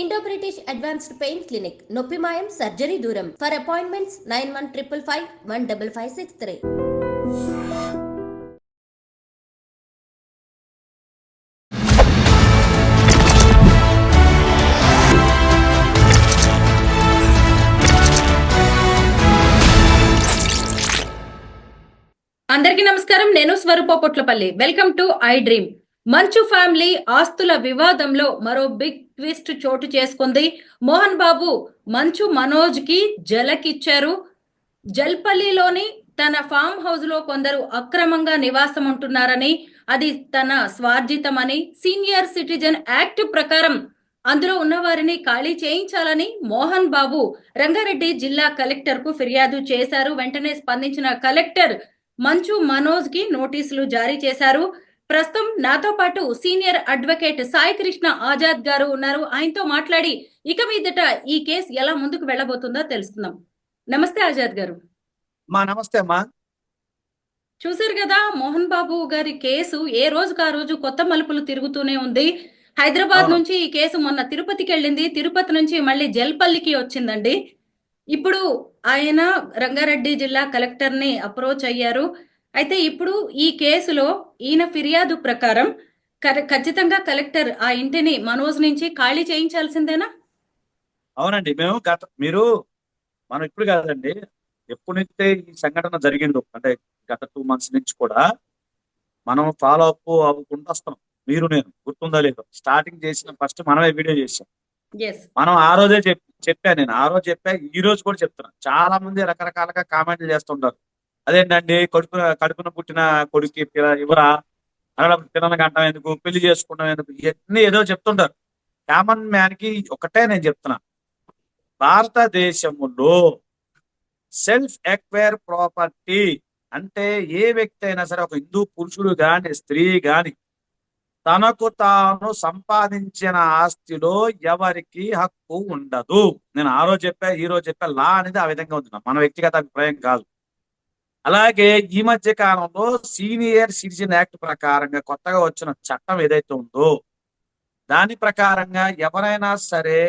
Indo British advanced pain clinic నొప్పి మాయం surgery దూరం ఫర్ అపాయింట్మెంట్స్ 9155515563. అందరికీ నమస్కారం. నేను Swaroopa Potlapalli. Welcome to iDream. Manchu family ఆస్తుల వివాదంలో మరో బిగ్ ట్విస్ట్ చోటు చేసుకుంది. మోహన్ బాబు మంచు మనోజ్ కి జలకిచ్చారు. జల్పల్లిలోని తన ఫామ్ హౌస్ లో కొందరు అక్రమంగా నివాసం ఉంటున్నారని, అది తన స్వార్జితమని, సీనియర్ సిటిజన్ యాక్ట్ ప్రకారం అందులో ఉన్నవారిని ఖాళీ చేయించాలని మోహన్ బాబు రంగారెడ్డి జిల్లా కలెక్టర్ కు ఫిర్యాదు చేశారు. వెంటనే స్పందించిన కలెక్టర్ మంచు మనోజ్ కి నోటీసులు జారీ చేశారు. ప్రస్తుతం నాతో పాటు సీనియర్ అడ్వకేట్ సాయి కృష్ణ ఆజాద్ గారు ఉన్నారు. ఆయనతో మాట్లాడి ఇక మీదట ఈ కేసు ఎలా ముందుకు వెళ్ళబోతుందో తెలుసుకుందాం. నమస్తే ఆజాద్ గారు. నమస్తే అమ్మా. చూసారు కదా, మోహన్ బాబు గారి కేసు ఏ రోజుకు ఆ రోజు కొత్త మలుపులు తిరుగుతూనే ఉంది. హైదరాబాద్ నుంచి ఈ కేసు మొన్న తిరుపతికి వెళ్ళింది, తిరుపతి నుంచి మళ్ళీ జల్పల్లికి వచ్చిందండి. ఇప్పుడు ఆయన రంగారెడ్డి జిల్లా కలెక్టర్ ని అప్రోచ్ అయ్యారు. అయితే ఇప్పుడు ఈ కేసులో ఈయన ఫిర్యాదు ప్రకారం ఖచ్చితంగా కలెక్టర్ ఆ ఇంటిని మనోజ్ నుంచి ఖాళీ చేయించాల్సిందేనా? అవునండి, మనం ఇప్పుడు కాదండి, ఎప్పుడైతే ఈ సంఘటన జరిగిందో అంటే గత 2 months నుంచి కూడా మనం ఫాలో అప్ అవ్వకుండా వస్తాం. నేను గుర్తుందా లేదు, స్టార్టింగ్ చేసిన ఫస్ట్ మనమే వీడియో చేసాం. మనం ఆ రోజే చెప్పాను. నేను ఆ రోజు చెప్పా, ఈ రోజు కూడా చెప్తున్నా. చాలా మంది రకరకాలుగా కామెంట్లు చేస్తుంటారు. అదేంటండి, కడుపున పుట్టిన కొడుకు ఇవరా, పిల్లల గంటం ఎందుకు, పెళ్లి చేసుకుంటాం ఎందుకు, ఇవన్నీ ఏదో చెప్తుంటారు. కామన్ మ్యాన్ కి ఒకటే నేను చెప్తున్నా, భారతదేశంలో సెల్ఫ్ ఎక్వైర్ ప్రాపర్టీ అంటే ఏ వ్యక్తి అయినా సరే, ఒక హిందూ పురుషుడు గాని స్త్రీ గాని, తనకు తాను సంపాదించిన ఆస్తిలో ఎవరికి హక్కు ఉండదు. నేను ఆ రోజు చెప్పా, ఈ రోజు చెప్పా. లా అనేది ఆ విధంగా ఉంది, మన వ్యక్తిగత అభిప్రాయం కాదు. అలాగే ఈ మధ్య కాలంలో సీనియర్ సిటిజన్ యాక్ట్ ప్రకారంగా కొత్తగా వచ్చిన చట్టం ఏదైతే ఉందో, దాని ప్రకారంగా ఎవరైనా సరే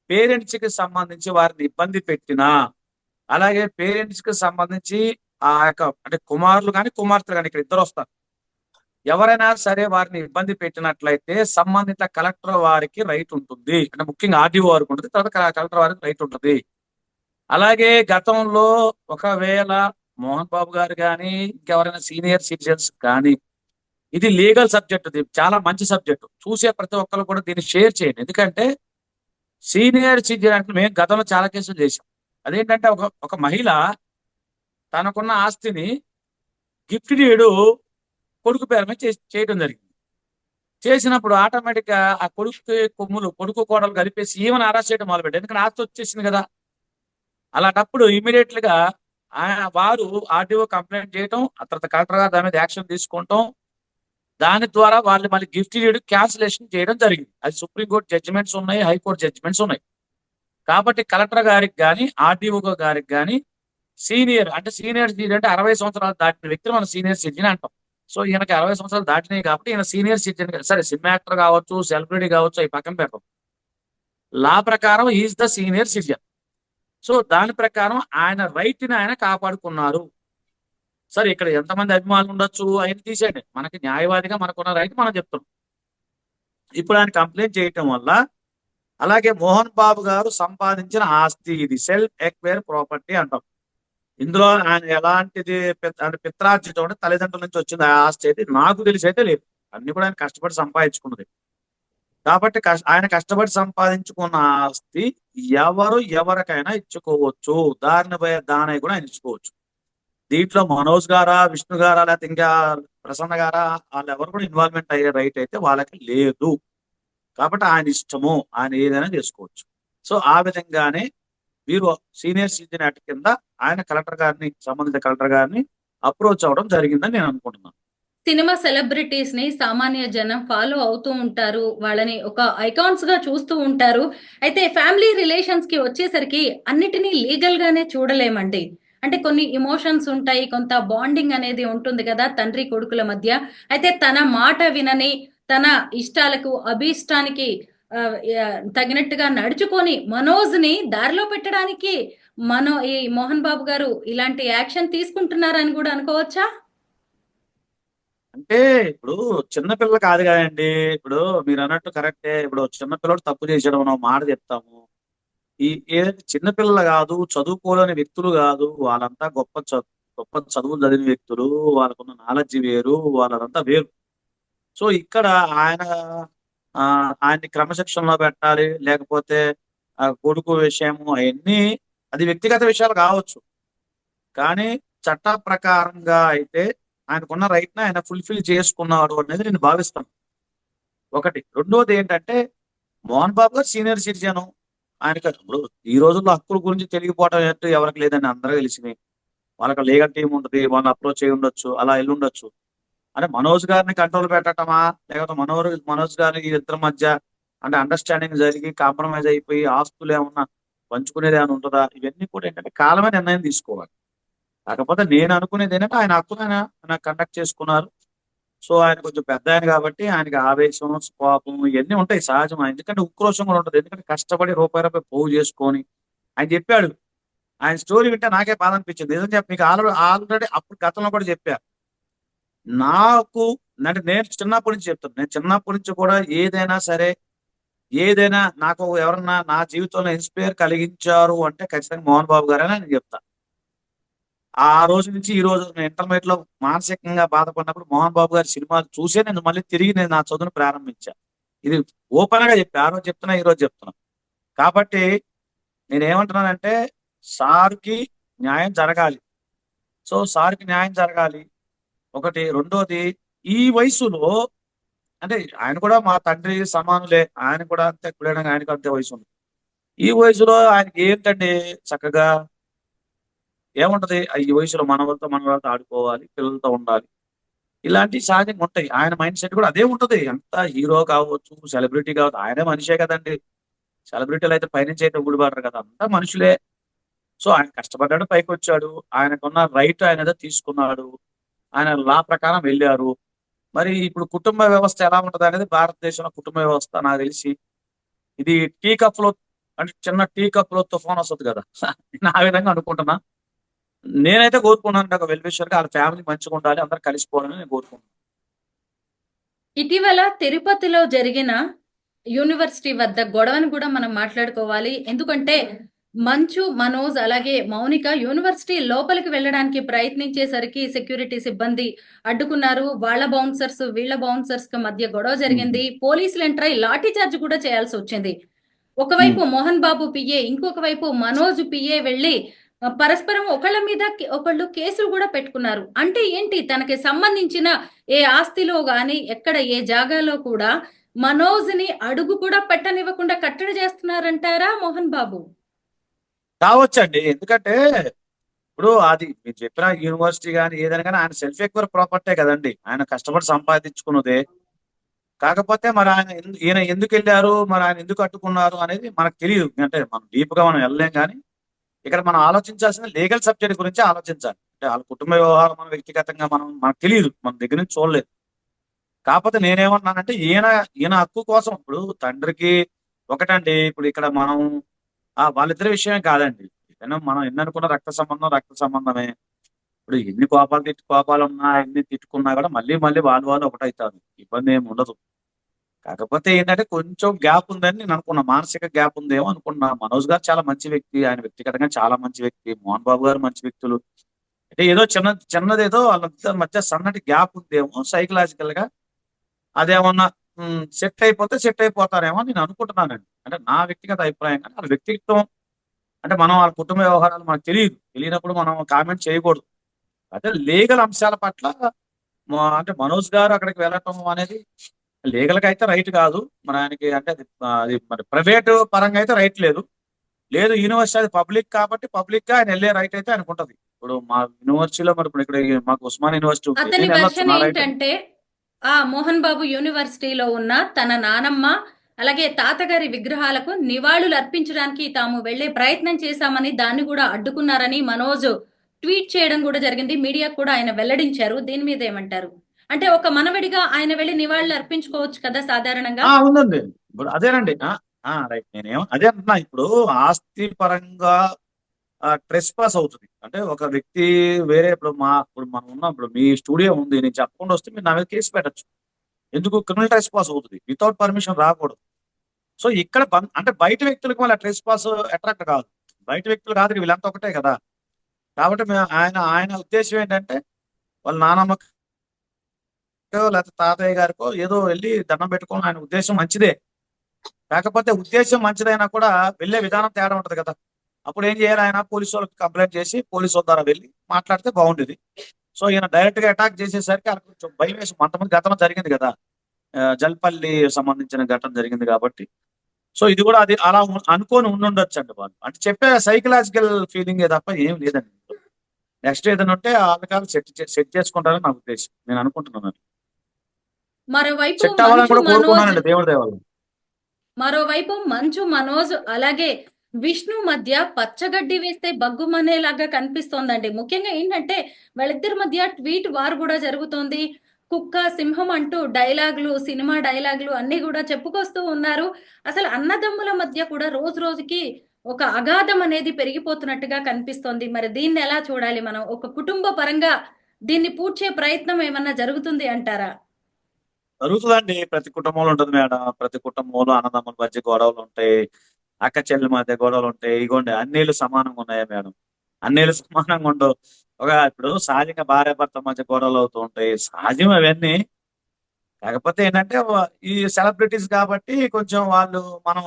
పేరెంట్స్ కి సంబంధించి వారిని ఇబ్బంది పెట్టినా, అలాగే పేరెంట్స్ కి సంబంధించి ఆ యొక్క అంటే కుమారులు కానీ కుమార్తెలు కానీ, ఇక్కడ ఇద్దరు వస్తారు, ఎవరైనా సరే వారిని ఇబ్బంది పెట్టినట్లయితే సంబంధిత కలెక్టర్ వారికి రైట్ ఉంటుంది. అంటే ముఖ్యంగా ఆర్డీఓ వారికి ఉంటుంది, తర్వాత కలెక్టర్ వారికి రైట్ ఉంటుంది. అలాగే గతంలో ఒకవేళ మోహన్ బాబు గారు కానీ ఇంకెవరైనా సీనియర్ సిటిజన్స్ కానీ, ఇది లీగల్ సబ్జెక్ట్, ఇది చాలా మంచి సబ్జెక్ట్. చూసే ప్రతి ఒక్కరు కూడా దీన్ని షేర్ చేయండి. ఎందుకంటే సీనియర్ సిటిజన్ అంటే మేము గతంలో చాలా కేసులు చేసాం. అదేంటంటే ఒక మహిళ తనకున్న ఆస్తిని గిఫ్ట్ డీడ్ కొడుకు పేరు మీద చేయడం జరిగింది. చేసినప్పుడు ఆటోమేటిక్ గా ఆ కొడుకు కోడలు కలిపేసి ఈమెను అరెస్ట్ చేయడం మొదలుపెట్టారు. ఎందుకంటే ఆస్తి వచ్చేసింది కదా. అలాంటప్పుడు ఇమీడియట్ గా వారు ఆర్డీఓ కంప్లైంట్ చేయటం, ఆ తర్వాత కలెక్టర్ గారు దాని మీద యాక్షన్ తీసుకుంటాం. దాని ద్వారా వాళ్ళు మళ్ళీ గిఫ్ట్ డీడ్ క్యాన్సిలేషన్ చేయడం జరిగింది. అది సుప్రీంకోర్టు జడ్జిమెంట్స్ ఉన్నాయి, హైకోర్టు జడ్జిమెంట్స్ ఉన్నాయి. కాబట్టి కలెక్టర్ గారికి కానీ ఆర్డీఓ గారికి కానీ సీనియర్ సిటిజన్ అంటే 60 సంవత్సరాలు దాటిన వ్యక్తిని మనం సీనియర్ సిటిజన్ అంటాం. సో ఈయనకి 60 సంవత్సరాలు దాటినాయి కాబట్టి ఈయన సీనియర్ సిటిజన్. సరే, సినిమా యాక్టర్ కావచ్చు, సెలబ్రిటీ కావచ్చు, అవి పక్కన పెట్టం. లా ప్రకారం is the senior citizen. So దాని ప్రకారం ఆయన రైట్ ని ఆయన కాపాడుకున్నారు. సరే, ఇక్కడ ఎంతమంది అభిమానులు ఉండొచ్చు, ఆయన తీసేయండి. మనకి న్యాయవాదిగా మనకున్న రైట్ మనం చెప్తున్నాం. ఇప్పుడు ఆయన కంప్లైంట్ చేయటం వల్ల, అలాగే మోహన్ బాబు గారు సంపాదించిన ఆస్తి, ఇది సెల్ఫ్ ఎక్వైర్ ప్రాపర్టీ అంటాం. ఇందులో ఆయన ఎలాంటిది పిత్రార్జితం అంటే తల్లిదండ్రుల నుంచి వచ్చింది ఆ ఆస్తి అయితే నాకు తెలిసి అయితే లేదు. అన్ని కూడా ఆయన కష్టపడి సంపాదించుకున్నది. కాబట్టి ఆయన కష్టపడి సంపాదించుకున్న ఆస్తి ఎవరికైనా ఇచ్చుకోవచ్చు. దానయ్య కూడా ఆయన ఇచ్చుకోవచ్చు. దీంట్లో మనోజ్ గారా, విష్ణు గారా, లేకపోతే ఇంకా ప్రసన్న గారా, వాళ్ళు ఎవరు కూడా ఇన్వాల్వ్మెంట్ అయ్యే రైట్ అయితే వాళ్ళకి లేదు. కాబట్టి ఆయన ఇష్టము, ఆయన ఏదైనా చేసుకోవచ్చు. సో ఆ విధంగానే మీరు సీనియర్ సిటిజన్ యాక్ట్ కింద ఆయన సంబంధిత కలెక్టర్ గారిని అప్రోచ్ అవడం జరిగిందని నేను అనుకుంటున్నాను. సినిమా సెలబ్రిటీస్ ని సామాన్య జనం ఫాలో అవుతూ ఉంటారు, వాళ్ళని ఒక ఐకాన్స్ గా చూస్తూ ఉంటారు. అయితే ఫ్యామిలీ రిలేషన్స్ కి వచ్చేసరికి అన్నిటినీ లీగల్ గానే చూడలేమండి. అంటే కొన్ని ఇమోషన్స్ ఉంటాయి, కొంత బాండింగ్ అనేది ఉంటుంది కదా తండ్రి కొడుకుల మధ్య. అయితే తన మాట వినని, తన ఇష్టాలకు అభీష్టానికి తగినట్టుగా నడుచుకొని మనోజ్ని దారిలో పెట్టడానికి ఈ మోహన్ బాబు గారు ఇలాంటి యాక్షన్ తీసుకుంటున్నారని కూడా అనుకోవచ్చా? అంటే ఇప్పుడు చిన్నపిల్ల కాదు కదండి. ఇప్పుడు మీరు అన్నట్టు కరెక్టే. ఇప్పుడు చిన్నపిల్లడు తప్పు చేసాడు మనం ఒక మాట చెప్తాము. ఈ ఏదైతే చిన్నపిల్లలు కాదు, చదువుకోలేని వ్యక్తులు కాదు, వాళ్ళంతా గొప్ప చదువులు చదివిన వ్యక్తులు, వాళ్ళకున్న నాలెడ్జ్ వేరు, వాళ్ళదంతా వేరు. సో ఇక్కడ ఆయన ఆయన్ని క్రమశిక్షణలో పెట్టాలి, లేకపోతే ఆ కొడుకు విషయము అవన్నీ అది వ్యక్తిగత విషయాలు కావచ్చు. కానీ చట్ట ప్రకారంగా అయితే ఆయనకున్న రైట్ ని ఆయన ఫుల్ఫిల్ చేసుకున్నాడు అనేది నేను భావిస్తాను. ఒకటి. రెండోది ఏంటంటే మోహన్ బాబు గారు సీనియర్ సిటిజన్. ఆయనకి ఇప్పుడు ఈ రోజుల్లో హక్కుల గురించి తెలియకపోవడం ఏంటో ఎవరికి లేదని అందరూ తెలిసింది. వాళ్ళకి లీగల్ టీం ఉంటుంది, వాళ్ళని అప్రోచ్ అయ్యి ఉండొచ్చు, అలా వెళ్ళి ఉండొచ్చు. అంటే మనోజ్ గారిని కంట్రోల్ పెట్టటమా, లేకపోతే మనోజ్ గారి ఇద్దరి మధ్య అంటే అండర్స్టాండింగ్ జరిగి కాంప్రమైజ్ అయిపోయి ఆస్తులు ఏమన్నా పంచుకునేది ఏమైనా ఉంటుందా, ఇవన్నీ కూడా ఏంటంటే కాలమే నిర్ణయం తీసుకోవాలి. కాకపోతే నేను అనుకునేది ఏంటంటే ఆయన హక్కును ఆయన కండక్ట్ చేసుకున్నారు. సో ఆయన కొంచెం పెద్ద ఆయన కాబట్టి ఆయనకి ఆవేశం, కోపం ఇవన్నీ ఉంటాయి సహజం. ఎందుకంటే ఉక్రోషం కూడా ఉంటుంది. ఎందుకంటే కష్టపడి రూపాయి పోగు చేసుకొని ఆయన చెప్పాడు. ఆయన స్టోరీ వింటే నాకే బాధ అనిపించింది. నిజం చెప్పి మీకు ఆల్రెడీ అప్పుడు గతంలో కూడా చెప్పా. నాకు అంటే నేను చిన్నప్పటి నుంచి చెప్తాను. నేను చిన్నప్పటి నుంచి కూడా ఏదైనా సరే, ఏదైనా నాకు ఎవరన్నా నా జీవితంలో ఇన్స్పైర్ కలిగించారు అంటే ఖచ్చితంగా మోహన్ బాబు గారని నేను చెప్తా. ఆ రోజు నుంచి ఈ రోజు నేను ఇంటర్మీడియట్ లో మానసికంగా బాధపడినప్పుడు మోహన్ బాబు గారి సినిమాలు చూసే నేను మళ్ళీ తిరిగి నేను నా చదువును ప్రారంభించా. ఇది ఓపెన్ గా చెప్పా. ఆ రోజు చెప్తున్నా, ఈ రోజు చెప్తున్నా. కాబట్టి నేనేమంటున్నానంటే సార్కి న్యాయం జరగాలి. సో సార్కి న్యాయం జరగాలి ఒకటి. రెండోది ఈ వయసులో అంటే ఆయన కూడా మా తండ్రి సమానులే. ఆయన కూడా అంతే, ఇప్పుడైనా ఆయనకు అంతే వయసు ఉంది. ఈ వయసులో ఆయనకి ఏంటంటే చక్కగా ఏముంటది, ఈ వయసులో మనవలతో ఆడుకోవాలి, పిల్లలతో ఉండాలి, ఇలాంటి సహజంగా ఉంటాయి. ఆయన మైండ్ సెట్ కూడా అదే ఉంటది. ఎంత హీరో కావచ్చు, సెలబ్రిటీ కావచ్చు, ఆయనే మనిషే కదండి. సెలబ్రిటీలు అయితే పైనుంచి అయితే ఊడిపడరు కదా, అంతా మనుషులే. సో ఆయన కష్టపడ్డాడు, పైకి వచ్చాడు. ఆయనకున్న రైట్ ఆయన ఏదో తీసుకున్నాడు. ఆయన లా ప్రకారం వెళ్ళారు. మరి ఇప్పుడు కుటుంబ వ్యవస్థ ఎలా ఉంటది అనేది, భారతదేశంలో కుటుంబ వ్యవస్థ నాకు తెలిసి ఇది టీ కప్ లో అంటే చిన్న టీ కప్ లో తుఫాన్ వస్తుంది కదా నేను ఆ విధంగా అనుకుంటున్నా. నేనైతే కోరుకున్నాను ఒక వెల్ విషర్ గా వాళ్ళ ఫ్యామిలీ మంచిగా ఉండాలి, అందరు కలిసిపోవాలని నేను కోరుకుంటున్నాను. ఇటీవల తిరుపతిలో జరిగిన యూనివర్సిటీ వద్ద గొడవను కూడా మనం మాట్లాడుకోవాలి. ఎందుకంటే మంచు మనోజ్ అలాగే మౌనిక యూనివర్సిటీ లోపలికి వెళ్ళడానికి ప్రయత్నించేసరికి సెక్యూరిటీ సిబ్బంది అడ్డుకున్నారు. వాళ్ళ బౌన్సర్స్ వీళ్ళ బౌన్సర్స్ కి మధ్య గొడవ జరిగింది. పోలీసులు ఎంటర్ అయి లాఠీ చార్జ్ కూడా చేయాల్సి వచ్చింది. ఒకవైపు మోహన్ బాబు పిఏ, ఇంకొక వైపు మనోజ్ పిఏ వెళ్ళి పరస్పరం ఒకళ్ళ మీద ఒకళ్ళు కేసులు కూడా పెట్టుకున్నారు. అంటే ఏంటి, తనకి సంబంధించిన ఏ ఆస్తిలో గాని ఎక్కడ ఏ జాగాలో కూడా మనోజ్ ని అడుగు కూడా పెట్టనివ్వకుండా కట్టడి చేస్తున్నారంటారా మోహన్ బాబు? కావచ్చండి. ఎందుకంటే ఇప్పుడు అది మీరు చెప్పిన యూనివర్సిటీ కానీ ఏదైనా కానీ ఆయన సెల్ఫ్ ఎక్వైర్ ప్రాపర్టీ కదండి, ఆయన కష్టపడి సంపాదించుకున్నదే. కాకపోతే మరి ఈయన ఎందుకు వెళ్ళారు, మరి ఆయన ఎందుకు అడ్డుకున్నారు అనేది మనకు తెలియదు. అంటే మనం డీప్ గా మనం వెళ్ళలేం. కానీ ఇక్కడ మనం ఆలోచించాల్సిన లీగల్ సబ్జెక్ట్ గురించి ఆలోచించాలి. అంటే వాళ్ళ కుటుంబ వ్యవహారం మన వ్యక్తిగతంగా మనకు తెలియదు, మన దగ్గర నుంచి చూడలేదు. కాకపోతే నేనేమన్నానంటే ఈయన హక్కు కోసం ఇప్పుడు తండ్రికి ఒకటండి. ఇప్పుడు ఇక్కడ మనం వాళ్ళిద్దరి విషయమే కాదండి. ఏదైనా మనం ఎన్ని అనుకున్న రక్త సంబంధమే. ఇప్పుడు ఎన్ని కోపాలు ఉన్నా, ఎన్ని తిట్టుకున్నా కూడా మళ్ళీ వాళ్ళు ఒకటవుతారు. ఇబ్బంది ఏమి ఉండదు. కాకపోతే ఏంటంటే కొంచెం గ్యాప్ ఉందని నేను అనుకున్నా, మానసిక గ్యాప్ ఉందేమో అనుకున్నా. మనోజ్ గారు చాలా మంచి వ్యక్తి, ఆయన వ్యక్తిగతంగా చాలా మంచి వ్యక్తి. మోహన్ బాబు గారు మంచి వ్యక్తులు. అంటే ఏదో చిన్నదేదో వాళ్ళ మధ్య సన్నటి గ్యాప్ ఉందేమో సైకలాజికల్ గా. అదేమన్నా సెట్ అయిపోతారేమో నేను అనుకుంటున్నానండి. అంటే నా వ్యక్తిగత అభిప్రాయం. కానీ వాళ్ళ వ్యక్తిత్వం అంటే మనం వాళ్ళ కుటుంబ వ్యవహారాలు మనకు తెలియనప్పుడు మనం కామెంట్ చేయకూడదు. అదే లీగల్ అంశాల పట్ల అంటే మనోజ్ గారు అక్కడికి వెళ్ళటం అనేది లీగల్ గా అయితే రైట్ కాదు. మరి ఆయనకి అంటే అది మరి ప్రైవేట్ పరంగా అయితే రైట్ లేదు. యూనివర్సిటీ అది పబ్లిక్ కాబట్టి పబ్లిక్ గా ఆయన వెళ్ళే రైట్ అయితే ఆయనకు ఉంటది. ఇప్పుడు మా యూనివర్సిటీలో మరి ఇప్పుడు ఇక్కడ మాకు ఉస్మాన్ యూనివర్సిటీ ఉంది, అతని నేను వెళ్ళొచ్చు, వెర్షన్ నా రైట్. ఏంటంటే మోహన్ బాబు యూనివర్సిటీలో ఉన్న తన నానమ్మ అలాగే తాతగారి విగ్రహాలకు నివాళులు అర్పించడానికి తాము వెళ్లే ప్రయత్నం చేశామని, దాన్ని కూడా అడ్డుకున్నారని మనోజ్ ట్వీట్ చేయడం కూడా జరిగింది. మీడియా కూడా ఆయన వెల్లడించారు. దీని మీద ఏమంటారు? అంటే ఒక మనవడిగా ఆయన వెళ్లి నివాళులు అర్పించుకోవచ్చు కదా సాధారణంగా. ఉందండి. ఇప్పుడు అదేనండి. రైట్. అదే అంటున్నా. ఇప్పుడు ఆస్తి పరంగా ట్రెస్ పాస్ అవుతుంది. అంటే ఒక వ్యక్తి వేరే ఇప్పుడు మనం ఉన్నాం. ఇప్పుడు మీ స్టూడియో ఉంది. నేను చెప్పకుండా వస్తే మీరు నా మీద కేసు పెట్టచ్చు. ఎందుకు క్రిమినల్ ట్రెస్ పాస్ అవుతుంది. వితౌట్ పర్మిషన్ రాకూడదు. సో ఇక్కడ అంటే బయట వ్యక్తులకు మళ్ళీ ట్రెస్ పాస్ అట్రాక్ట్ కాదు. బయట వ్యక్తులు కాదు, వీళ్ళంతా ఒకటే కదా. కాబట్టి ఆయన ఆయన ఉద్దేశం ఏంటంటే వాళ్ళ నానమ్మకో లేకపోతే తాతయ్య గారికో ఏదో వెళ్ళి దండం పెట్టుకోవడం ఆయన ఉద్దేశం మంచిదే. కాకపోతే ఉద్దేశం మంచిదైనా కూడా వెళ్ళే విధానం తేడా ఉంటది కదా. అప్పుడు ఏం చేయాలి, ఆయన పోలీసు వాళ్ళకి కంప్లైంట్ చేసి పోలీసు వాళ్ళ ద్వారా వెళ్ళి మాట్లాడితే బాగుండేది. సో ఈయన డైరెక్ట్ గా అటాక్ చేసేసరికి ఆయన కొంచెం భయం వేసి కొంతమంది గతంలో జరిగింది కదా. జల్పల్లి సంబంధించిన ఘటన జరిగింది కాబట్టి సో ఇది కూడా అది అలా అనుకోని ఉండుండొచ్చు అండి వాళ్ళు. అంటే చెప్పే సైకలాజికల్ ఫీలింగ్ తప్ప ఏం లేదండి. నెక్స్ట్ ఏదైనా ఉంటే ఆటకాలు సెట్ చేసుకుంటారని నా ఉద్దేశం. నేను అనుకుంటున్నాను. మరోవైపు సెట్ అవ్వాలని మంచు కూడా మనోజ్ కోరుకున్నానండి దేవుడి దయ వల్ల. మరోవైపు మంచు మనోజ్ అలాగే విష్ణు మధ్య పచ్చగడ్డి వేస్తే బగ్గుమనేలాగా కనిపిస్తోందండి. ముఖ్యంగా ఏంటంటే వాళ్ళిద్దరి మధ్య ట్వీట్ వార్ కూడా జరుగుతోంది. కుక్క సింహం అంటూ డైలాగులు, సినిమా డైలాగులు అన్ని కూడా చెప్పుకొస్తూ ఉన్నారు. అసలు అన్నదమ్ముల మధ్య కూడా రోజు రోజుకి ఒక అగాధం అనేది పెరిగిపోతున్నట్టుగా కనిపిస్తోంది. మరి దీన్ని ఎలా చూడాలి మనం? ఒక కుటుంబ పరంగా దీన్ని పూడ్చే ప్రయత్నం ఏమన్నా జరుగుతుంది అంటారా? జరుగుతుందండి. ప్రతి కుటుంబంలో ఉంటుంది మేడం. ప్రతి కుటుంబంలో అన్నదమ్ముల మధ్య గొడవలు ఉంటాయి. అక్క చెల్లెల మధ్య గొడవలు ఉంటాయి. ఇగోండి అన్నీళ్ళు సమానంగా ఉన్నాయా మేడం? అన్నీళ్ళు సమానంగా ఉండవు. ఇప్పుడు సహజంగా భార్యాభర్త మధ్య గొడవలు అవుతూ ఉంటాయి. సహజం అవన్నీ. కాకపోతే ఏంటంటే ఈ సెలబ్రిటీస్ కాబట్టి కొంచెం వాళ్ళు మనం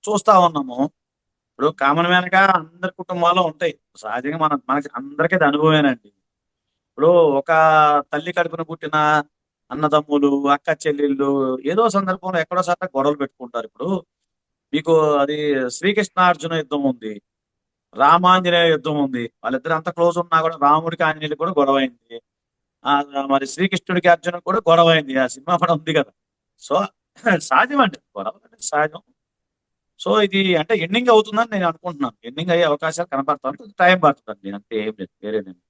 చూస్తా ఉన్నాము. ఇప్పుడు కామన్ మ్యాన్ గా అందరి కుటుంబాల్లో ఉంటాయి. సహజంగా మనకి అందరికీ అది అనుభవేనండి. ఇప్పుడు ఒక తల్లి కడుపున పుట్టిన అన్నదమ్ములు, అక్క చెల్లెళ్ళు ఏదో సందర్భంలో ఎక్కడో సాట గొడవలు పెట్టుకుంటారు. ఇప్పుడు మీకు అది శ్రీకృష్ణార్జున యుద్ధం ఉంది, రామాంజనేయ యుద్ధం ఉంది. వాళ్ళిద్దరు అంత క్లోజ్ ఉన్నా కూడా రాముడికి ఆంజనేయులు కూడా గొడవ అయింది. మరి శ్రీకృష్ణుడికి అర్జున కూడా గొడవ అయింది. ఆ సినిమా కూడా ఉంది కదా. సో సహజం అండి, గొడవ అనేది సహజం. సో ఇది అంటే ఎండింగ్ అవుతుందని నేను అనుకుంటున్నాను. ఎండింగ్ అయ్యే అవకాశాలు కనపడతాను. టైం పడుతుందండి, అంతే, ఏం లేదు, వేరేదేమి.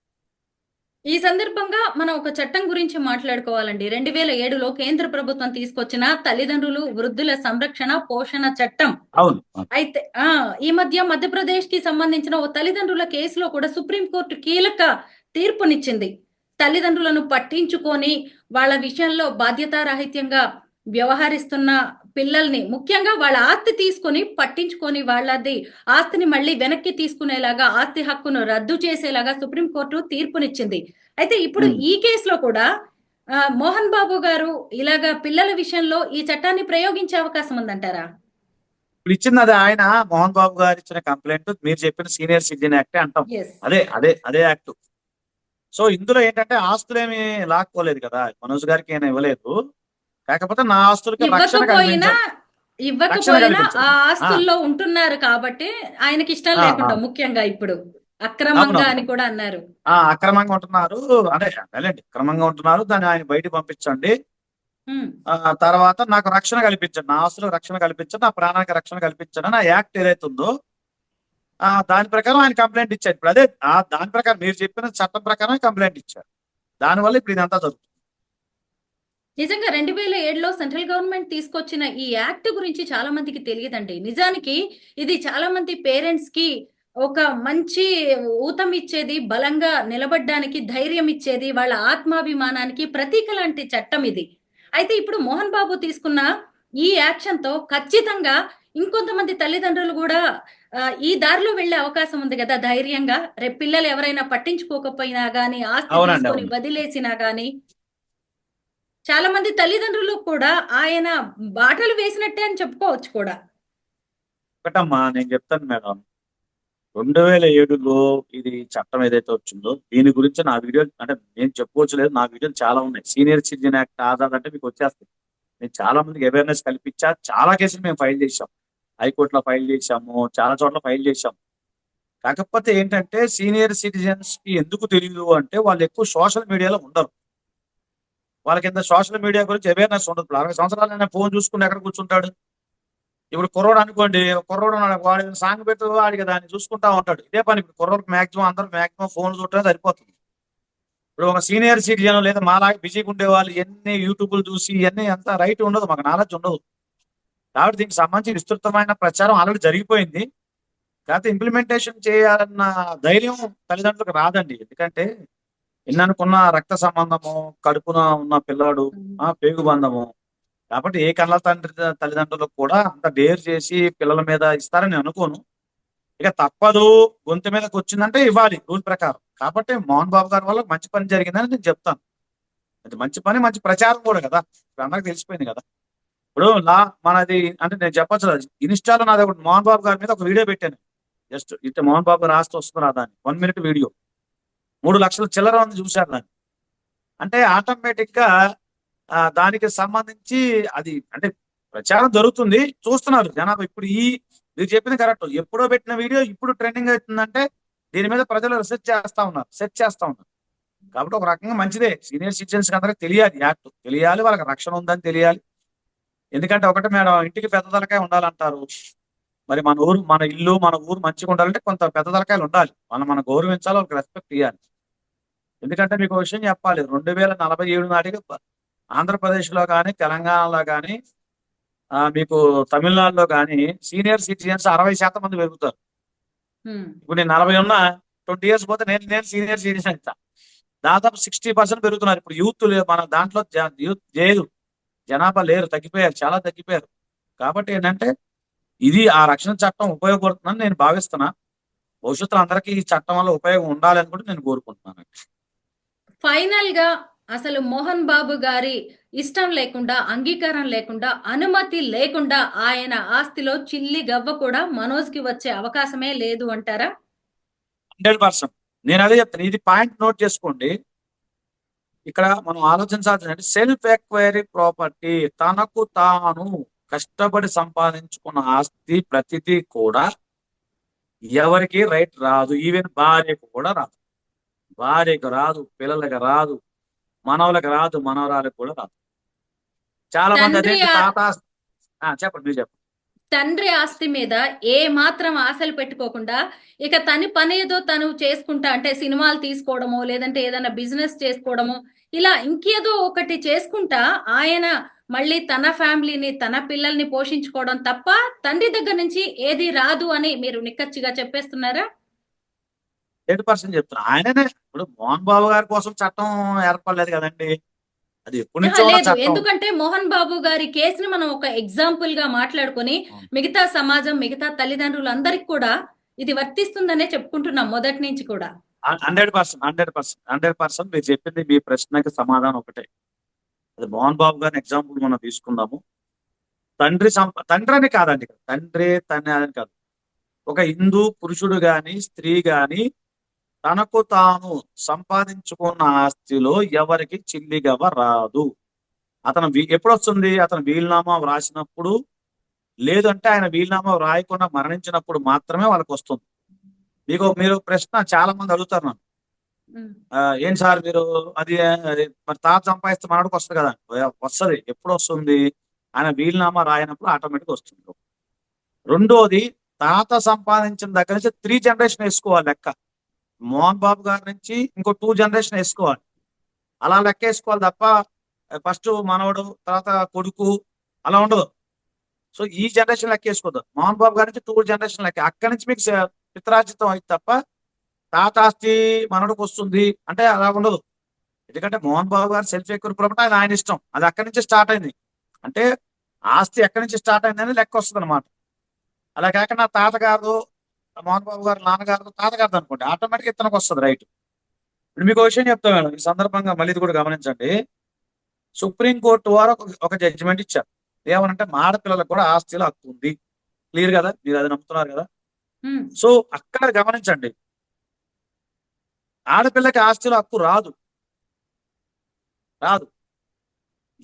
ఈ సందర్భంగా మనం ఒక చట్టం గురించి మాట్లాడుకోవాలండి. 2007లో కేంద్ర ప్రభుత్వం తీసుకొచ్చిన తల్లిదండ్రులు వృద్ధుల సంరక్షణ పోషణ చట్టం. అవును. అయితే ఈ మధ్య మధ్యప్రదేశ్ కి సంబంధించిన ఓ తల్లిదండ్రుల కేసులో కూడా సుప్రీంకోర్టు కీలక తీర్పునిచ్చింది. తల్లిదండ్రులను పట్టించుకొని వాళ్ళ విషయంలో బాధ్యతారాహిత్యంగా వ్యవహరిస్తున్న పిల్లల్ని, ముఖ్యంగా వాళ్ళ ఆస్తి తీసుకొని పట్టించుకొని వాళ్ళది ఆస్తిని మళ్ళీ వెనక్కి తీసుకునేలాగా, ఆస్తి హక్కును రద్దు చేసేలాగా సుప్రీంకోర్టు తీర్పునిచ్చింది. అయితే ఇప్పుడు ఈ కేసులో కూడా మోహన్ బాబు గారు ఇలాగా పిల్లల విషయంలో ఈ చట్టాన్ని ప్రయోగించే అవకాశం ఉందంటారా? ఇప్పుడు ఇచ్చింది అది ఆయన మోహన్ బాబు గారు ఇచ్చిన కంప్లైంట్ మీరు చెప్పిన సీనియర్ సిటిజన్ యాక్ట్ అంటాం. ఎస్. అదే యాక్ట్. సో ఇందులో ఏంటంటే ఆస్తులేమి లాక్కోలేదు కదా, మనోజ్ గారికి ఏమైనా ఇవ్వలేదు. కాకపోతే నా ఆస్తులకి రక్షణ ఇవ్వకపోయినా కల్పించారు. ఆ ఆస్తుల్లో ఉంటున్నారు కాబట్టి ఆయనకి ఇష్టం లేకుండా, ముఖ్యంగా ఇప్పుడు అక్రమంగా అని కూడా అన్నారు. అక్రమంగా ఉంటున్నారు, అదేలేండి, అక్రమంగా ఉంటున్నారు, దాన్ని ఆయన బయటికి పంపించండి. తర్వాత నాకు రక్షణ కల్పించండి, నా ఆస్తులకు రక్షణ కల్పించండి, నా ప్రాణానికి రక్షణ కల్పించండి అని ఆ యాక్ట్ ఏదైతే ఉందో దాని ప్రకారం ఆయన కంప్లైంట్ ఇచ్చారు. ఇప్పుడు అదే దాని ప్రకారం మీరు చెప్పిన చట్టం ప్రకారం కంప్లైంట్ ఇచ్చారు. దానివల్ల ఇప్పుడు ఇదంతా జరుగుతుంది. నిజంగా 2007లో సెంట్రల్ గవర్నమెంట్ తీసుకొచ్చిన ఈ యాక్ట్ గురించి చాలా మందికి తెలియదండి. నిజానికి ఇది చాలా మంది పేరెంట్స్ కి ఒక మంచి ఊతం ఇచ్చేది, బలంగా నిలబడ్డానికి ధైర్యం ఇచ్చేది, వాళ్ళ ఆత్మాభిమానానికి ప్రతీక లాంటి చట్టం ఇది. అయితే ఇప్పుడు మోహన్ బాబు తీసుకున్న ఈ యాక్షన్ తో ఖచ్చితంగా ఇంకొంతమంది తల్లిదండ్రులు కూడా ఈ దారిలో వెళ్లే అవకాశం ఉంది కదా ధైర్యంగా. రేపు పిల్లలు ఎవరైనా పట్టించుకోకపోయినా గానీ, ఆస్తి తీసుకొని వదిలేసినా గానీ, చాలా మంది తల్లిదండ్రులు కూడా ఆయన బాటలు వేసినట్టే అని చెప్పుకోవచ్చు కూడా. ఒకటమ్మా నేను చెప్తాను మేడం, 2007లో ఇది చట్టం ఏదైతే వచ్చిందో దీని గురించి నా వీడియో అంటే నేను చెప్పుకోవచ్చు లేదు, నా వీడియోలు చాలా ఉన్నాయి. సీనియర్ సిటిజన్ యాక్ట్ ఆధార్ అంటే మీకు వచ్చేస్తుంది. నేను చాలా మందికి అవేర్నెస్ కల్పించా, చాలా కేసులు మేము ఫైల్ చేసాం, హైకోర్టులో ఫైల్ చేశాము, చాలా చోట్ల ఫైల్ చేశాం. కాకపోతే ఏంటంటే సీనియర్ సిటిజన్స్ కి ఎందుకు తెలియదు అంటే వాళ్ళు ఎక్కువ సోషల్ మీడియాలో ఉండరు. వాళ్ళకి ఇంత సోషల్ మీడియా గురించి అవేర్నెస్ ఉండదు. 60 సంవత్సరాలు ఫోన్ చూసుకుని ఎక్కడ కూర్చుంటాడు. ఇప్పుడు కుర్రోడు అనుకోండి, కుర్రోడు వాడి సాంగ్ పెట్టు వాడికి దాన్ని చూసుకుంటా ఉంటాడు. ఇదే పని ఇప్పుడు కుర్రోడికి మాక్సిమం ఫోన్ చూడటం సరిపోతుంది. ఇప్పుడు ఒక సీనియర్ సిటిజన్ లేదా మాలాగా బిజీగా ఉండే వాళ్ళు ఎన్ని యూట్యూబ్లు చూసి ఇవన్నీ అంత రైట్ ఉండదు, మాకు నాలెడ్జ్ ఉండదు. కాబట్టి దీనికి సంబంధించి విస్తృతమైన ప్రచారం ఆల్రెడీ జరిగిపోయింది. కాకపోతే ఇంప్లిమెంటేషన్ చేయాలన్న ధైర్యం తల్లిదండ్రులకు రాదండి. ఎందుకంటే ఎన్ననుకున్న రక్త సంబంధము, కడుపున ఉన్న పిల్లాడు, పేగు బంధము. కాబట్టి ఏ కళ్ళ తల్లిదండ్రులకు కూడా అంత డేర్ చేసి పిల్లల మీద ఇస్తారని నేను అనుకోను. ఇక తప్పదు, గొంతు మీదకి వచ్చిందంటే ఇవ్వాలి రూల్ ప్రకారం. కాబట్టి మోహన్ బాబు గారి వల్ల మంచి పని జరిగిందని నేను చెప్తాను. అది మంచి పని, మంచి ప్రచారం కూడా కదా. ఇప్పుడు అందరికి తెలిసిపోయింది కదా. ఇప్పుడు మనది అంటే నేను చెప్పచ్చు, ఇన్స్టాలో నాది ఒకటి మోహన్ బాబు గారి మీద ఒక వీడియో పెట్టాను. జస్ట్ ఇట్లా మోహన్ బాబు గారు రాస్తే వస్తుంది రాదా అని 1 minute వీడియో 3 లక్షల చిల్లర మంది చూశారు దాన్ని. అంటే ఆటోమేటిక్ గా దానికి సంబంధించి అది అంటే ప్రచారం జరుగుతుంది, చూస్తున్నారు జనాభా. ఇప్పుడు మీరు చెప్పింది కరెక్ట్. ఎప్పుడో పెట్టిన వీడియో ఇప్పుడు ట్రెండింగ్ అవుతుందంటే దీని మీద ప్రజలు రీసెర్చ్ చేస్తా ఉన్నారు, సెర్చ్ చేస్తా ఉన్నారు. కాబట్టి ఒక రకంగా మంచిదే. సీనియర్ సిటిజన్స్ అందరికి తెలియాలి, యాక్ట్ తెలియాలి, వాళ్ళకి రక్షణ ఉందని తెలియాలి. ఎందుకంటే ఒకటి మేడం, ఇంటికి పెద్ద తలకాయ ఉండాలంటారు. మరి మన ఊరు, మన ఇల్లు, మన ఊరు మంచిగా ఉండాలంటే కొంత పెద్ద తలకాయలు ఉండాలి. మనం గౌరవించాలి, వాళ్ళకి రెస్పెక్ట్ ఇవ్వాలి. ఎందుకంటే మీకు ఒక విషయం చెప్పాలి, 2047 నాటికి ఆంధ్రప్రదేశ్లో కానీ, తెలంగాణలో కానీ, మీకు తమిళనాడులో కానీ సీనియర్ సిటిజన్స్ 60% మంది పెరుగుతారు. ఇప్పుడు నేను 40 ఉన్నా 20 years పోతే నేను సీనియర్ సిటిజన్ అవుతా. దాదాపు 60% పెరుగుతున్నారు. ఇప్పుడు యూత్ మన దాంట్లో యూత్ లేదు, జనాభా లేరు, తగ్గిపోయారు, చాలా తగ్గిపోయారు. కాబట్టి ఏంటంటే ఇది ఆ రక్షణ చట్టం ఉపయోగపడుతుందని నేను భావిస్తున్నా. భవిష్యత్తులో అందరికీ ఈ చట్టం వల్ల ఉపయోగం ఉండాలని కూడా నేను కోరుకుంటున్నాను. ఫైనల్ గా అసలు మోహన్ బాబు గారి ఇష్టం లేకుండా, అంగీకారం లేకుండా, అనుమతి లేకుండా ఆయన ఆస్తిలో చిల్లి గవ్వ కూడా మనోజ్ కి వచ్చే అవకాశమే లేదు అంటారా? 100%. నేను అదే చెప్తాను. ఇది పాయింట్ నోట్ చేసుకోండి. ఇక్కడ మనం ఆలోచించాల్సిందంటే సెల్ఫ్ ఎక్వైరీ ప్రాపర్టీ, తనకు తాను కష్టపడి సంపాదించుకున్న ఆస్తి ప్రతిదీ కూడా ఎవరికి రైట్ రాదు. ఈవెన్ భార్యకు కూడా రాదు. భార్యకు రాదు, పిల్లలకి రాదు, మనవలకు రాదు, మనవరాలకు కూడా రాదు. చాలా మంది అదే చెప్పండి, మీరు చెప్పండి. తండ్రి ఆస్తి మీద ఏ మాత్రం ఆశలు పెట్టుకోకుండా ఇక తన పని ఏదో తను చేసుకుంటా, అంటే సినిమాలు తీసుకోవడమో లేదంటే ఏదైనా బిజినెస్ చేసుకోవడమో ఇలా ఇంకేదో ఒకటి చేసుకుంటా ఆయన మళ్ళీ తన ఫ్యామిలీని, తన పిల్లల్ని పోషించుకోవడం తప్ప తండ్రి దగ్గర నుంచి ఏది రాదు అని మీరు నిక్కచ్చిగా చెప్పేస్తున్నారా? 100% చెప్తున్నా. ఆయననే ఇప్పుడు మోహన్ బాబు గారి కోసం చట్టం ఏర్పడలేదు కదండి, అది ఎప్పటి నుంచో ఉన్న లేదు. చట్టం. ఎందుకంటే మోహన్ బాబు గారి కేసుని మనం ఒక ఎగ్జాంపుల్ గా మాట్లాడుకొని మిగతా సమాజం, మిగతా తల్లిదండ్రులు అందరికి కూడా ఇది వర్తిస్తుందనే చెప్పుకుంటున్నాం మొదటి నుంచి కూడా. 100% మీరు చెప్పింది, మీ ప్రశ్నకి సమాధానం ఒకటే. అది మోహన్ బాబు గారిని ఎగ్జాంపుల్ మనం తీసుకుందాము. తండ్రి అని కాదండి, తండ్రి అని కాదు. ఒక హిందూ పురుషుడు గాని, స్త్రీ గాని తనకు తాను సంపాదించుకున్న ఆస్తిలో ఎవరికి చిల్లిగవ రాదు. అతను ఎప్పుడు వస్తుంది? అతను వీలునామా వ్రాసినప్పుడు, లేదంటే ఆయన వీలునామా వ్రాయకుండా మరణించినప్పుడు మాత్రమే వాళ్ళకి వస్తుంది. మీరు ప్రశ్న చాలా మంది అడుగుతారు నన్ను, ఏం సార్ మీరు అది మరి తాత సంపాదిస్తే మనడికి వస్తుంది కదా. వస్తుంది. ఎప్పుడు వస్తుంది? ఆయన వీలునామా రాయనప్పుడు ఆటోమేటిక్ వస్తుంది. రెండోది, తాత సంపాదించిన దగ్గర నుంచి 3 generation వేసుకోవాలి లెక్క. మోహన్ బాబు గారి నుంచి ఇంకో 2 generation వేసుకోవాలి. అలా లెక్క వేసుకోవాలి తప్ప ఫస్ట్ మనవడు, తర్వాత కొడుకు అలా ఉండదు. సో ఈ జనరేషన్ లెక్క వేసుకోవద్దు. మోహన్ బాబు గారి నుంచి 2 generation లెక్క. అక్కడి నుంచి మీకు పిత్రార్జితం అయితే తప్ప తాత ఆస్తి మనవడికి వస్తుంది అంటే అలా ఉండదు. ఎందుకంటే మోహన్ బాబు గారు సెల్ఫ్ ఎక్యూర్ ప్రాపర్టీ, అది ఆయన ఇష్టం. అది అక్కడి నుంచి స్టార్ట్ అయింది. అంటే ఆస్తి ఎక్కడి నుంచి స్టార్ట్ అయిందని లెక్క వస్తుంది అనమాట. అలా కాకుండా తాతగారు, మోహన్ బాబు గారు నాన్నగారు, తాతగారు అనుకోండి, ఆటోమేటిక్ ఇతనికి వస్తుంది రైట్. ఇప్పుడు మీకు విషయం చెప్తాను మేడం, ఈ సందర్భంగా మళ్ళీ ఇది కూడా గమనించండి. సుప్రీంకోర్టు వారు ఒక జడ్జిమెంట్ ఇచ్చారు. ఏమనంటే ఆడపిల్లలకు కూడా ఆస్తిలో హక్కు ఉంది. క్లియర్ కదా, మీరు అది నమ్ముతున్నారు కదా. సో అక్కడ గమనించండి, ఆడపిల్లకి ఆస్తిలో హక్కు రాదు.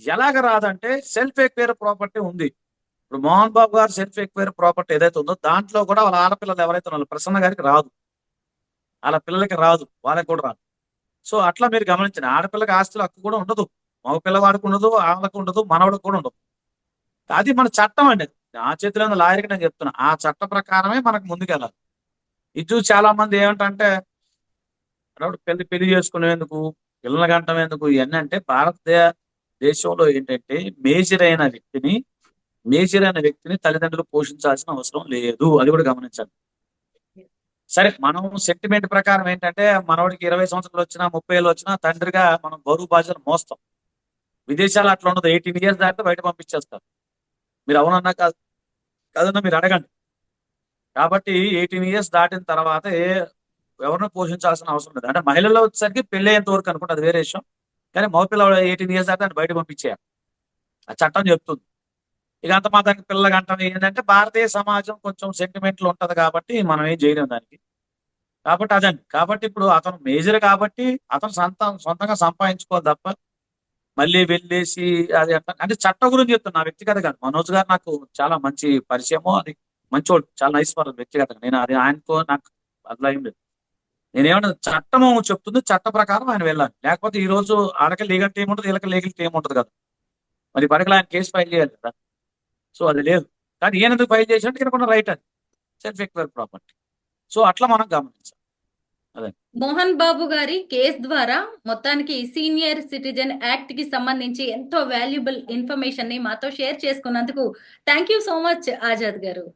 ఎలాగ రాదంటే సెల్ఫ్ ఎక్వైర్ ప్రాపర్టీ ఉంది. ఇప్పుడు మోహన్ బాబు గారు సెల్ఫ్ ఎక్వైర్ ప్రాపర్టీ ఏదైతే ఉందో దాంట్లో కూడా వాళ్ళ ఆడపిల్లలు ఎవరైతే ఉన్నారో ప్రసన్న గారికి రాదు, వాళ్ళ పిల్లలకి రాదు, వాళ్ళకి కూడా రాదు. సో అట్లా మీరు గమనించండి, ఆడపిల్లకి ఆస్తిలో హక్కు కూడా ఉండదు, మగ పిల్లవాడికి ఉండదు, ఆమెలకు ఉండదు, మనవడికి కూడా ఉండదు. అది మన చట్టం అండి. ఆ చేతిలో లాయర్కి నేను చెప్తున్నా, ఆ చట్ట ప్రకారమే మనకు ముందుకెళ్ళాలి. ఇటు చాలా మంది ఏమంటే పెళ్లి చేసుకునేందుకు, పిల్లల గంటం ఎందుకు, ఇవన్నీ అంటే భారతదేశంలో ఏంటంటే మేజర్ అయిన వ్యక్తిని మేజర్ అనే వ్యక్తిని తల్లిదండ్రులు పోషించాల్సిన అవసరం లేదు. అది కూడా గమనించాలి. సరే, మనం సెంటిమెంట్ ప్రకారం ఏంటంటే మనవాడికి 20 సంవత్సరాలు వచ్చినా 30 ఏళ్ళు వచ్చినా తండ్రిగా మనం బరువు బాధ్యతలు మోస్తాం. విదేశాలు అట్లా ఉండదు. 18 ఇయర్స్ దాటితే బయట పంపించేస్తారు. మీరు అవునన్నా కాదన్నా మీరు అడగండి. కాబట్టి 18 ఇయర్స్ దాటిన తర్వాత ఎవరిని పోషించాల్సిన అవసరం లేదు. అంటే మహిళల్లో వచ్చేసరికి పెళ్లి అయ్యేంత వరకు అనుకుంటే అది వేరే విషయం. కానీ మగపిల్లవాడు 18 ఇయర్స్ దాటి బయట పంపించేయాలి. ఆ చట్టం చెప్తుంది. ఇక అంత మాత్రానికి పిల్లలకి అంటాం ఏంటంటే భారతీయ సమాజం కొంచెం సెంటిమెంట్లు ఉంటది కాబట్టి మనం ఏం చేయలేం దానికి. కాబట్టి అదండి. కాబట్టి ఇప్పుడు అతను మేజర్ కాబట్టి అతను సొంతంగా సంపాదించుకోవాలి తప్ప మళ్ళీ వెళ్ళేసి అది అంటే చట్టం గురించి చెప్తున్నా, నా వ్యక్తిగతంగా. మనోజ్ గారు నాకు చాలా మంచి పరిచయము, అది మంచోడు, చాలా నైస్ పర్సన్ వ్యక్తిగతంగా. నేను అది ఆయనతో నాకు అట్లా ఏం లేదు. నేనేమన్నా చట్టము చెప్తుంది, చట్ట ప్రకారం ఆయన వెళ్ళాలి. లేకపోతే ఈ రోజు ఆడకి లీగల్ టీం ఉంటుంది, వీళ్ళకి లీగల్ టీం ఉంటుంది కదా. మరి పడకలు ఆయన కేసు ఫైల్ చేయాలి కదా. సో అది లేదు. కానీ ఈయన ఎందుకు ఫైల్ చేసినట్టు ఈయనకున్న రైట్ అది, సెల్ఫ్ ఎక్వైర్ ప్రాపర్టీ. సో అట్లా మనం గమనించాలి. అదే మోహన్ బాబు గారి కేసు ద్వారా మొత్తానికి సీనియర్ సిటిజన్ యాక్ట్ కి సంబంధించి ఎంతో వాల్యుబుల్ ఇన్ఫర్మేషన్ ని మాతో షేర్ చేసుకున్నందుకు thank you so much Azad గారు.